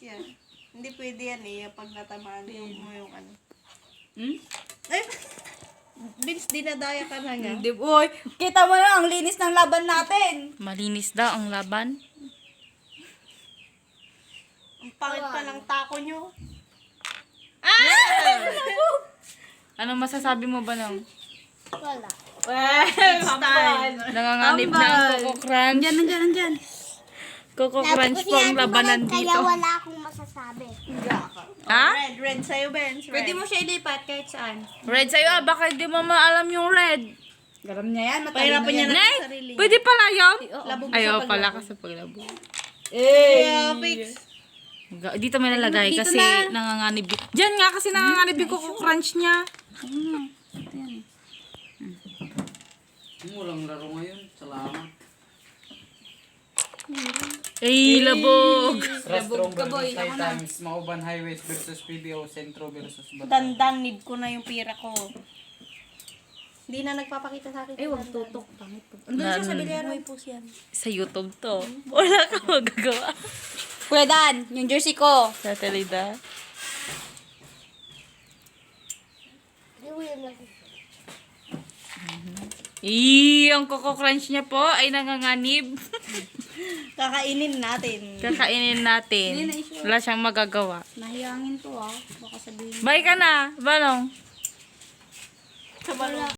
yan. Hindi pwede yan eh, pag natamaan mo yung ano. Eh, Vince, dinadaya ka na nga. Hindi, boy. Kita mo na, ang linis ng laban natin. Malinis daw ang laban. Ang pangit pa ng tako nyo. Anong masasabi mo ba nang? Wala. Style. Nanganganib na ang Coco Crunch. Nandyan. Coco Crunch po ang labanan Kaya dito. wala akong masasabi. Ha? Red sa'yo, Vince. Red. Pwede mo siya ilipat kahit saan. Red sa'yo baka di mo maalam yung red. Garam niya yan, matalino Pahirapan niya yan. na Nay, sa sarili. pwede pala yun? Labog Ayaw sa pala paglabog. kasi paglabog. Yeah, fix. Dito may nalagay Dito kasi na. nanganganib. Diyan nga kasi nanganganib yung Coco Crunch niya. Walang laro ngayon. Salamat. Ay, labog. Restaurant ka, boy. versus Ako na. Titans, Mauban Highways versus PBO Centro versus Bataan. Dandan, need ko na yung pira ko. Hindi na nagpapakita sa akin. Ay, wag tutok. Pangit po. Andun siya sa bilyaran. May post yan. Sa YouTube to. Wala ka magagawa. Kuya Dan, yung jersey ko. Sa Telida. Hindi mo yun lang. Ang Coco Crunch niya po ay nanganganib. Kakainin natin. Kakainin natin. Wala siyang magagawa. Nahiyangin to ah. Baka sabihin. Bye ka na, Balong. Sa balong.